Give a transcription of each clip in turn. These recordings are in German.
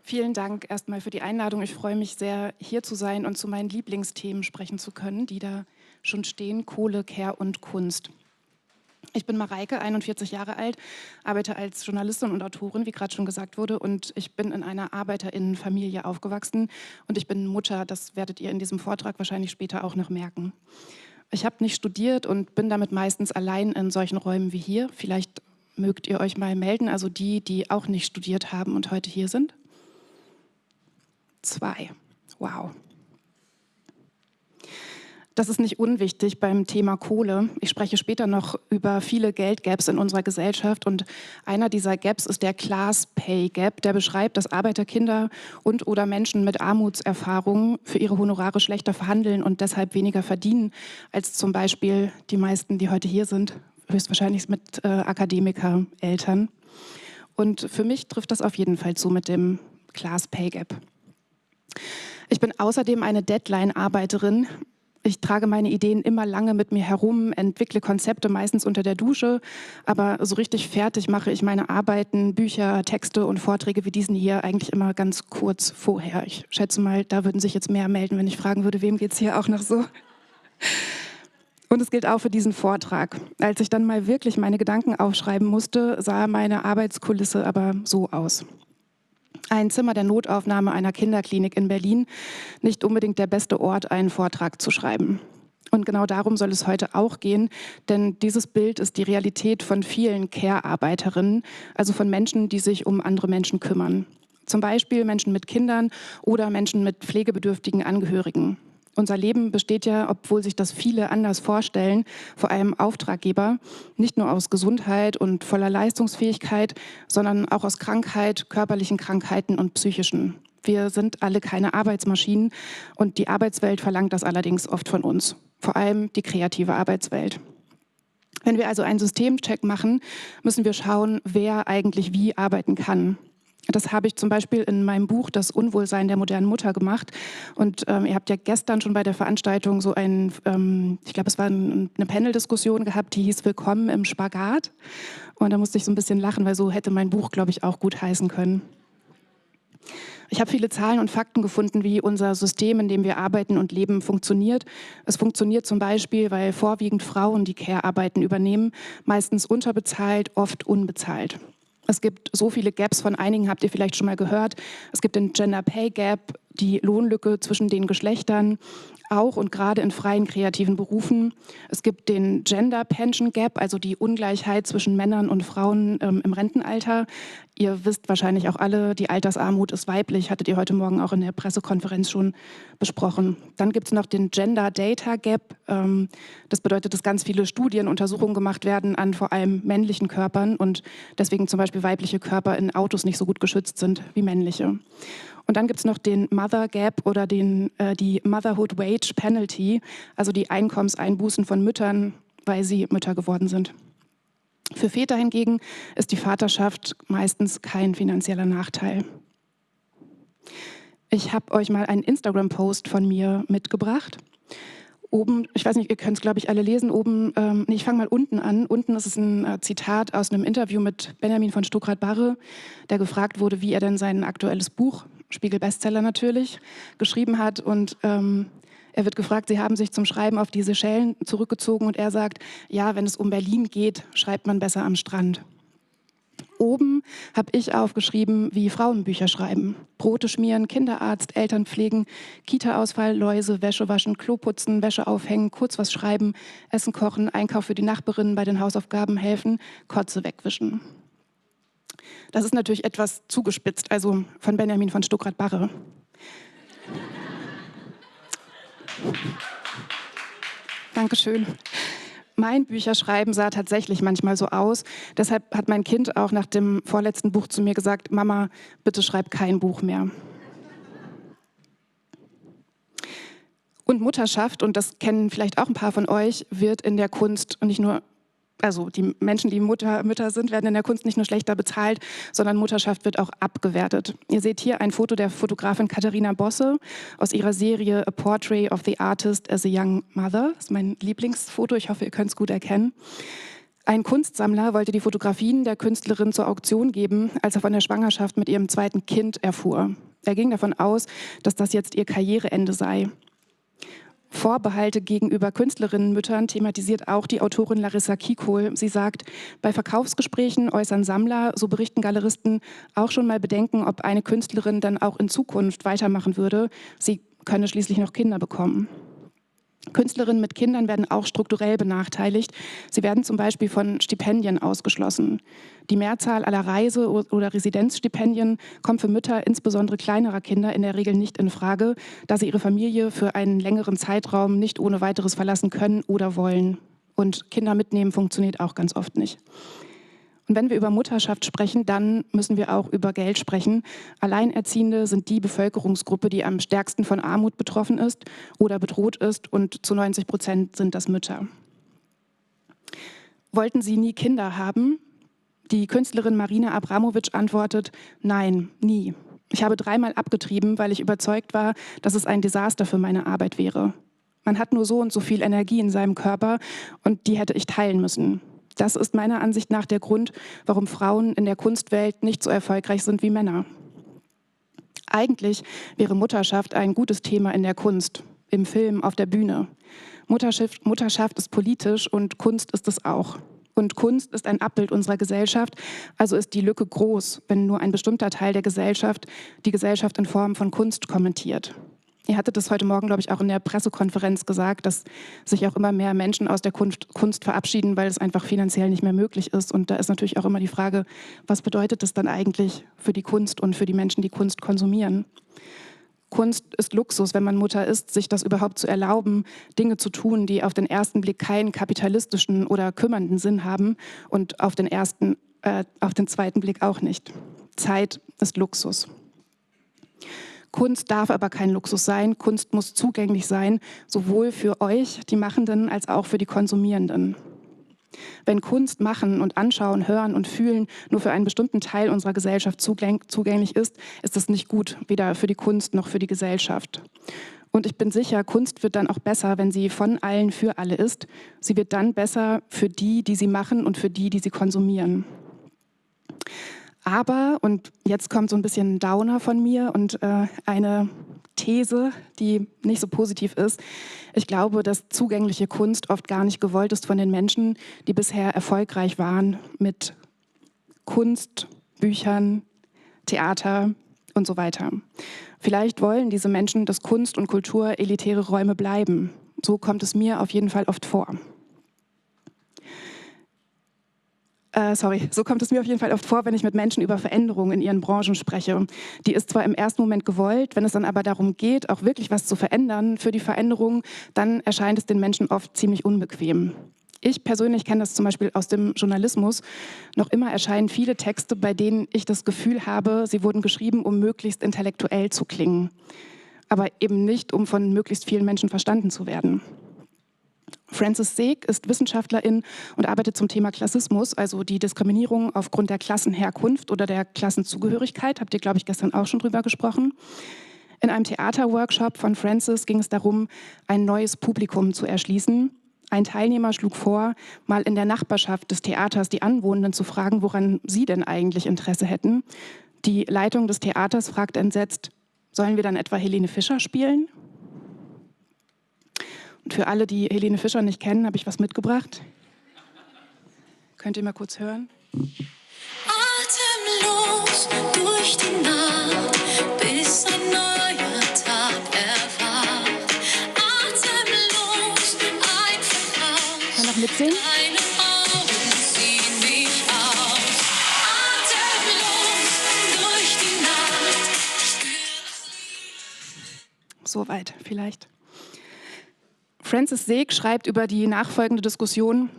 Vielen Dank erstmal für die Einladung. Ich freue mich sehr, hier zu sein und zu meinen Lieblingsthemen sprechen zu können, die da schon stehen: Kohle, Care und Kunst. Ich bin Mareike, 41 Jahre alt, arbeite als Journalistin und Autorin, wie gerade schon gesagt wurde, und ich bin in einer ArbeiterInnenfamilie aufgewachsen und ich bin Mutter. Das werdet ihr in diesem Vortrag wahrscheinlich später auch noch merken. Ich habe nicht studiert und bin damit meistens allein in solchen Räumen wie hier. Vielleicht mögt ihr euch mal melden, also die auch nicht studiert haben und heute hier sind. 2. Wow. Das ist nicht unwichtig beim Thema Kohle. Ich spreche später noch über viele Geldgaps in unserer Gesellschaft und einer dieser Gaps ist der Class Pay Gap, der beschreibt, dass Arbeiterkinder und/oder Menschen mit Armutserfahrungen für ihre Honorare schlechter verhandeln und deshalb weniger verdienen als zum Beispiel die meisten, die heute hier sind, höchstwahrscheinlich mit Akademiker-Eltern. Und für mich trifft das auf jeden Fall zu mit dem Class Pay Gap. Ich bin außerdem eine Deadline-Arbeiterin. Ich trage meine Ideen immer lange mit mir herum, entwickle Konzepte meistens unter der Dusche, aber so richtig fertig mache ich meine Arbeiten, Bücher, Texte und Vorträge wie diesen hier eigentlich immer ganz kurz vorher. Ich schätze mal, da würden sich jetzt mehr melden, wenn ich fragen würde, wem geht es hier auch noch so? Und es gilt auch für diesen Vortrag. Als ich dann mal wirklich meine Gedanken aufschreiben musste, sah meine Arbeitskulisse aber so aus. Ein Zimmer der Notaufnahme einer Kinderklinik in Berlin, nicht unbedingt der beste Ort, einen Vortrag zu schreiben. Und genau darum soll es heute auch gehen, denn dieses Bild ist die Realität von vielen Care-Arbeiterinnen, also von Menschen, die sich um andere Menschen kümmern. Zum Beispiel Menschen mit Kindern oder Menschen mit pflegebedürftigen Angehörigen. Unser Leben besteht ja, obwohl sich das viele anders vorstellen, vor allem Auftraggeber, nicht nur aus Gesundheit und voller Leistungsfähigkeit, sondern auch aus Krankheit, körperlichen Krankheiten und psychischen. Wir sind alle keine Arbeitsmaschinen und die Arbeitswelt verlangt das allerdings oft von uns, vor allem die kreative Arbeitswelt. Wenn wir also einen Systemcheck machen, müssen wir schauen, wer eigentlich wie arbeiten kann. Das habe ich zum Beispiel in meinem Buch Das Unwohlsein der modernen Mutter gemacht. Und ihr habt ja gestern schon bei der Veranstaltung so ich glaube, es war eine Panel-Diskussion gehabt, die hieß Willkommen im Spagat. Und da musste ich so ein bisschen lachen, weil so hätte mein Buch, glaube ich, auch gut heißen können. Ich habe viele Zahlen und Fakten gefunden, wie unser System, in dem wir arbeiten und leben, funktioniert. Es funktioniert zum Beispiel, weil vorwiegend Frauen die Care-Arbeiten übernehmen, meistens unterbezahlt, oft unbezahlt. Es gibt so viele Gaps, von einigen habt ihr vielleicht schon mal gehört. Es gibt den Gender Pay Gap, die Lohnlücke zwischen den Geschlechtern, auch und gerade in freien kreativen Berufen. Es gibt den Gender Pension Gap, also die Ungleichheit zwischen Männern und Frauen im Rentenalter. Ihr wisst wahrscheinlich auch alle, die Altersarmut ist weiblich, hattet ihr heute Morgen auch in der Pressekonferenz schon besprochen. Dann gibt es noch den Gender Data Gap. Das bedeutet, dass ganz viele Studien, Untersuchungen gemacht werden an vor allem männlichen Körpern und deswegen zum Beispiel weibliche Körper in Autos nicht so gut geschützt sind wie männliche. Und dann gibt es noch den Mother Gap oder die Motherhood Wage Penalty, also die Einkommenseinbußen von Müttern, weil sie Mütter geworden sind. Für Väter hingegen ist die Vaterschaft meistens kein finanzieller Nachteil. Ich habe euch mal einen Instagram-Post von mir mitgebracht. Oben, ich weiß nicht, ihr könnt es, glaube ich, alle lesen, ich fange mal unten an. Unten ist es ein Zitat aus einem Interview mit Benjamin von Stuckrad-Barre, der gefragt wurde, wie er denn sein aktuelles Buch, Spiegel-Bestseller natürlich, geschrieben hat. Und er wird gefragt, Sie haben sich zum Schreiben auf die Seychellen zurückgezogen und er sagt, ja, wenn es um Berlin geht, schreibt man besser am Strand. Oben habe ich aufgeschrieben, wie Frauen Bücher schreiben. Brote schmieren, Kinderarzt, Eltern pflegen, Kita-Ausfall, Läuse, Wäsche waschen, Klo putzen, Wäsche aufhängen, kurz was schreiben, Essen kochen, Einkauf für die Nachbarinnen bei den Hausaufgaben helfen, Kotze wegwischen. Das ist natürlich etwas zugespitzt, also von Benjamin von Stuckrad-Barre. Dankeschön. Mein Bücherschreiben sah tatsächlich manchmal so aus. Deshalb hat mein Kind auch nach dem vorletzten Buch zu mir gesagt, Mama, bitte schreib kein Buch mehr. Und Mutterschaft, und das kennen vielleicht auch ein paar von euch, wird in der Kunst und nicht nur, also die Menschen, die Mütter sind, werden in der Kunst nicht nur schlechter bezahlt, sondern Mutterschaft wird auch abgewertet. Ihr seht hier ein Foto der Fotografin Katharina Bosse aus ihrer Serie A Portrait of the Artist as a Young Mother. Das ist mein Lieblingsfoto, ich hoffe, ihr könnt es gut erkennen. Ein Kunstsammler wollte die Fotografien der Künstlerin zur Auktion geben, als er von der Schwangerschaft mit ihrem zweiten Kind erfuhr. Er ging davon aus, dass das jetzt ihr Karriereende sei. Vorbehalte gegenüber Künstlerinnenmüttern thematisiert auch die Autorin Larissa Kiekohl. Sie sagt, bei Verkaufsgesprächen äußern Sammler, so berichten Galeristen, auch schon mal Bedenken, ob eine Künstlerin dann auch in Zukunft weitermachen würde. Sie könne schließlich noch Kinder bekommen. Künstlerinnen mit Kindern werden auch strukturell benachteiligt. Sie werden zum Beispiel von Stipendien ausgeschlossen. Die Mehrzahl aller Reise- oder Residenzstipendien kommt für Mütter, insbesondere kleinerer Kinder, in der Regel nicht in Frage, da sie ihre Familie für einen längeren Zeitraum nicht ohne weiteres verlassen können oder wollen. Und Kinder mitnehmen funktioniert auch ganz oft nicht. Und wenn wir über Mutterschaft sprechen, dann müssen wir auch über Geld sprechen. Alleinerziehende sind die Bevölkerungsgruppe, die am stärksten von Armut betroffen ist oder bedroht ist, und zu 90% sind das Mütter. Wollten Sie nie Kinder haben? Die Künstlerin Marina Abramovic antwortet, nein, nie. Ich habe 3-mal abgetrieben, weil ich überzeugt war, dass es ein Desaster für meine Arbeit wäre. Man hat nur so und so viel Energie in seinem Körper und die hätte ich teilen müssen. Das ist meiner Ansicht nach der Grund, warum Frauen in der Kunstwelt nicht so erfolgreich sind wie Männer. Eigentlich wäre Mutterschaft ein gutes Thema in der Kunst, im Film, auf der Bühne. Mutterschaft ist politisch und Kunst ist es auch. Und Kunst ist ein Abbild unserer Gesellschaft, also ist die Lücke groß, wenn nur ein bestimmter Teil der Gesellschaft die Gesellschaft in Form von Kunst kommentiert. Ihr hattet das heute Morgen, glaube ich, auch in der Pressekonferenz gesagt, dass sich auch immer mehr Menschen aus der Kunst verabschieden, weil es einfach finanziell nicht mehr möglich ist. Und da ist natürlich auch immer die Frage, was bedeutet das dann eigentlich für die Kunst und für die Menschen, die Kunst konsumieren? Kunst ist Luxus, wenn man Mutter ist, sich das überhaupt zu erlauben, Dinge zu tun, die auf den ersten Blick keinen kapitalistischen oder kümmernden Sinn haben und auf den zweiten Blick auch nicht. Zeit ist Luxus. Kunst darf aber kein Luxus sein. Kunst muss zugänglich sein, sowohl für euch, die Machenden, als auch für die Konsumierenden. Wenn Kunst machen und anschauen, hören und fühlen nur für einen bestimmten Teil unserer Gesellschaft zugänglich ist, ist das nicht gut, weder für die Kunst noch für die Gesellschaft. Und ich bin sicher, Kunst wird dann auch besser, wenn sie von allen für alle ist. Sie wird dann besser für die, die sie machen und für die, die sie konsumieren. Aber, und jetzt kommt so ein bisschen ein Downer von mir und eine These, die nicht so positiv ist. Ich glaube, dass zugängliche Kunst oft gar nicht gewollt ist von den Menschen, die bisher erfolgreich waren mit Kunst, Büchern, Theater und so weiter. Vielleicht wollen diese Menschen, dass Kunst und Kultur elitäre Räume bleiben. So kommt es mir auf jeden Fall oft vor. So kommt es mir auf jeden Fall oft vor, wenn ich mit Menschen über Veränderungen in ihren Branchen spreche. Die ist zwar im ersten Moment gewollt, wenn es dann aber darum geht, auch wirklich was zu verändern für die Veränderung, dann erscheint es den Menschen oft ziemlich unbequem. Ich persönlich kenne das zum Beispiel aus dem Journalismus. Noch immer erscheinen viele Texte, bei denen ich das Gefühl habe, sie wurden geschrieben, um möglichst intellektuell zu klingen. Aber eben nicht, um von möglichst vielen Menschen verstanden zu werden. Frances Seek ist Wissenschaftlerin und arbeitet zum Thema Klassismus, also die Diskriminierung aufgrund der Klassenherkunft oder der Klassenzugehörigkeit. Habt ihr, glaube ich, gestern auch schon drüber gesprochen. In einem Theaterworkshop von Frances ging es darum, ein neues Publikum zu erschließen. Ein Teilnehmer schlug vor, mal in der Nachbarschaft des Theaters die Anwohnenden zu fragen, woran sie denn eigentlich Interesse hätten. Die Leitung des Theaters fragt entsetzt, sollen wir dann etwa Helene Fischer spielen? Und für alle, die Helene Fischer nicht kennen, habe ich was mitgebracht. Könnt ihr mal kurz hören? Atemlos durch die Nacht, bis ein neuer Tag erwacht. Atemlos, einfach raus. Kann noch mitsingen? Deine Augen ziehen mich aus. Atemlos durch die Nacht. Soweit vielleicht. Frances Seek schreibt über die nachfolgende Diskussion.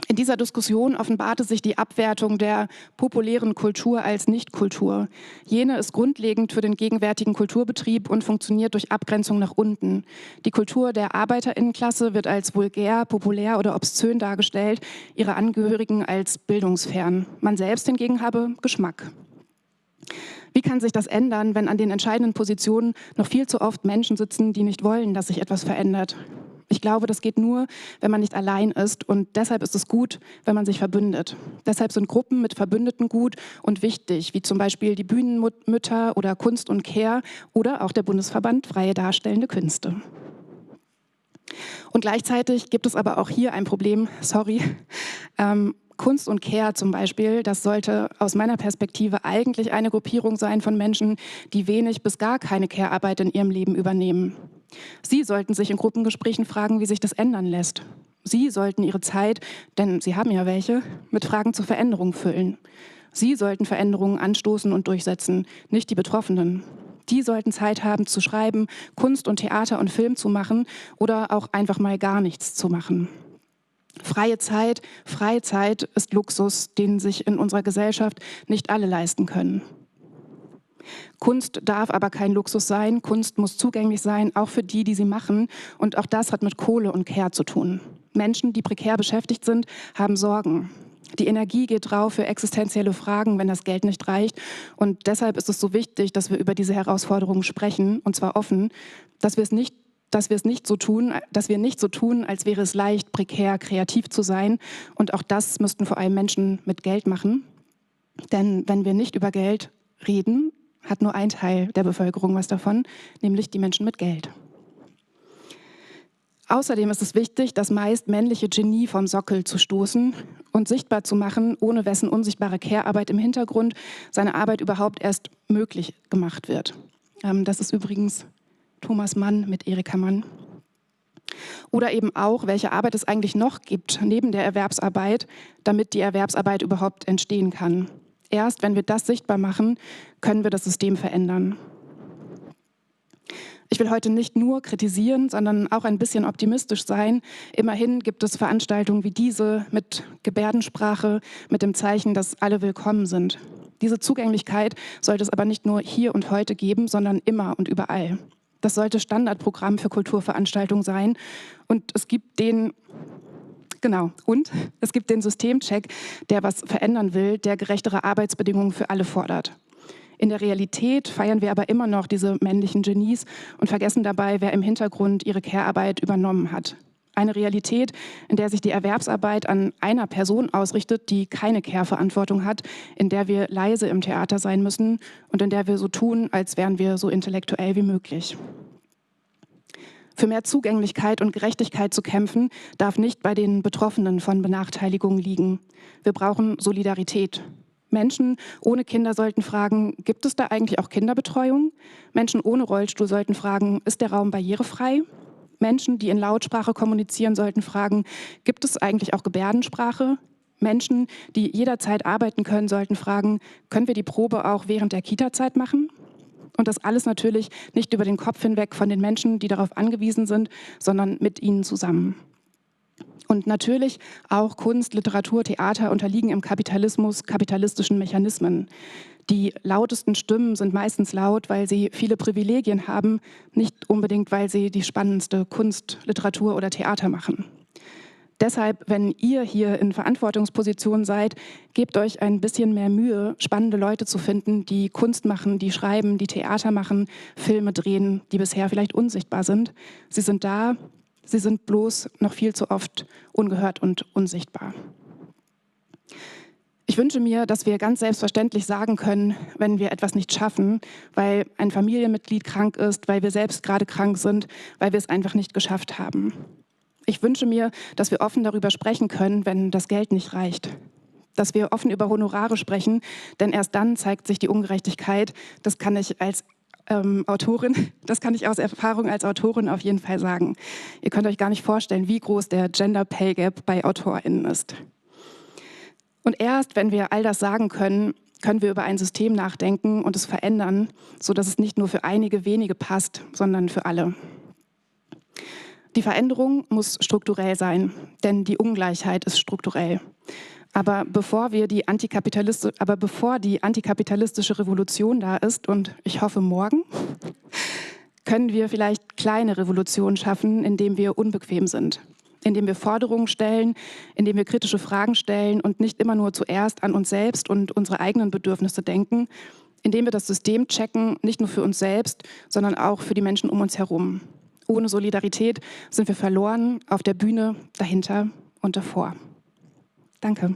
In dieser Diskussion offenbarte sich die Abwertung der populären Kultur als Nichtkultur. Jene ist grundlegend für den gegenwärtigen Kulturbetrieb und funktioniert durch Abgrenzung nach unten. Die Kultur der ArbeiterInnenklasse wird als vulgär, populär oder obszön dargestellt, ihre Angehörigen als bildungsfern. Man selbst hingegen habe Geschmack. Wie kann sich das ändern, wenn an den entscheidenden Positionen noch viel zu oft Menschen sitzen, die nicht wollen, dass sich etwas verändert? Ich glaube, das geht nur, wenn man nicht allein ist und deshalb ist es gut, wenn man sich verbündet. Deshalb sind Gruppen mit Verbündeten gut und wichtig, wie zum Beispiel die Bühnenmütter oder Kunst und Care oder auch der Bundesverband Freie Darstellende Künste. Und gleichzeitig gibt es aber auch hier ein Problem, sorry. Kunst und Care zum Beispiel, das sollte aus meiner Perspektive eigentlich eine Gruppierung sein von Menschen, die wenig bis gar keine Care-Arbeit in ihrem Leben übernehmen. Sie sollten sich in Gruppengesprächen fragen, wie sich das ändern lässt. Sie sollten ihre Zeit, denn sie haben ja welche, mit Fragen zur Veränderung füllen. Sie sollten Veränderungen anstoßen und durchsetzen, nicht die Betroffenen. Die sollten Zeit haben zu schreiben, Kunst und Theater und Film zu machen oder auch einfach mal gar nichts zu machen. Freie Zeit ist Luxus, den sich in unserer Gesellschaft nicht alle leisten können. Kunst darf aber kein Luxus sein, Kunst muss zugänglich sein, auch für die, die sie machen. Und auch das hat mit Kohle und Care zu tun. Menschen, die prekär beschäftigt sind, haben Sorgen. Die Energie geht drauf für existenzielle Fragen, wenn das Geld nicht reicht. Und deshalb ist es so wichtig, dass wir über diese Herausforderungen sprechen, und zwar offen, dass wir nicht so tun, als wäre es leicht, prekär, kreativ zu sein. Und auch das müssten vor allem Menschen mit Geld machen. Denn wenn wir nicht über Geld reden, hat nur ein Teil der Bevölkerung was davon, nämlich die Menschen mit Geld. Außerdem ist es wichtig, das meist männliche Genie vom Sockel zu stoßen und sichtbar zu machen, ohne wessen unsichtbare Care-Arbeit im Hintergrund seine Arbeit überhaupt erst möglich gemacht wird. Das ist übrigens Thomas Mann mit Erika Mann. Oder eben auch, welche Arbeit es eigentlich noch gibt neben der Erwerbsarbeit, damit die Erwerbsarbeit überhaupt entstehen kann. Erst wenn wir das sichtbar machen, können wir das System verändern. Ich will heute nicht nur kritisieren, sondern auch ein bisschen optimistisch sein. Immerhin gibt es Veranstaltungen wie diese mit Gebärdensprache, mit dem Zeichen, dass alle willkommen sind. Diese Zugänglichkeit sollte es aber nicht nur hier und heute geben, sondern immer und überall. Das sollte Standardprogramm für Kulturveranstaltungen sein. Und es gibt den Systemcheck, der was verändern will, der gerechtere Arbeitsbedingungen für alle fordert. In der Realität feiern wir aber immer noch diese männlichen Genies und vergessen dabei, wer im Hintergrund ihre Care-Arbeit übernommen hat. Eine Realität, in der sich die Erwerbsarbeit an einer Person ausrichtet, die keine Care-Verantwortung hat, in der wir leise im Theater sein müssen und in der wir so tun, als wären wir so intellektuell wie möglich. Für mehr Zugänglichkeit und Gerechtigkeit zu kämpfen, darf nicht bei den Betroffenen von Benachteiligungen liegen. Wir brauchen Solidarität. Menschen ohne Kinder sollten fragen, gibt es da eigentlich auch Kinderbetreuung? Menschen ohne Rollstuhl sollten fragen, ist der Raum barrierefrei? Menschen, die in Lautsprache kommunizieren, sollten fragen, gibt es eigentlich auch Gebärdensprache? Menschen, die jederzeit arbeiten können, sollten fragen, können wir die Probe auch während der Kita-Zeit machen? Und das alles natürlich nicht über den Kopf hinweg von den Menschen, die darauf angewiesen sind, sondern mit ihnen zusammen. Und natürlich auch Kunst, Literatur, Theater unterliegen im Kapitalismus kapitalistischen Mechanismen. Die lautesten Stimmen sind meistens laut, weil sie viele Privilegien haben, nicht unbedingt, weil sie die spannendste Kunst, Literatur oder Theater machen. Deshalb, wenn ihr hier in Verantwortungspositionen seid, gebt euch ein bisschen mehr Mühe, spannende Leute zu finden, die Kunst machen, die schreiben, die Theater machen, Filme drehen, die bisher vielleicht unsichtbar sind. Sie sind da, sie sind bloß noch viel zu oft ungehört und unsichtbar. Ich wünsche mir, dass wir ganz selbstverständlich sagen können, wenn wir etwas nicht schaffen, weil ein Familienmitglied krank ist, weil wir selbst gerade krank sind, weil wir es einfach nicht geschafft haben. Ich wünsche mir, dass wir offen darüber sprechen können, wenn das Geld nicht reicht. Dass wir offen über Honorare sprechen, denn erst dann zeigt sich die Ungerechtigkeit. Das kann ich als Autorin, das kann ich aus Erfahrung als Autorin auf jeden Fall sagen. Ihr könnt euch gar nicht vorstellen, wie groß der Gender Pay Gap bei AutorInnen ist. Und erst, wenn wir all das sagen können, können wir über ein System nachdenken und es verändern, sodass es nicht nur für einige wenige passt, sondern für alle. Die Veränderung muss strukturell sein, denn die Ungleichheit ist strukturell. Aber bevor die antikapitalistische Revolution da ist, und ich hoffe morgen, können wir vielleicht kleine Revolutionen schaffen, indem wir unbequem sind, indem wir Forderungen stellen, indem wir kritische Fragen stellen und nicht immer nur zuerst an uns selbst und unsere eigenen Bedürfnisse denken, indem wir das System checken, nicht nur für uns selbst, sondern auch für die Menschen um uns herum. Ohne Solidarität sind wir verloren auf der Bühne, dahinter und davor. Danke.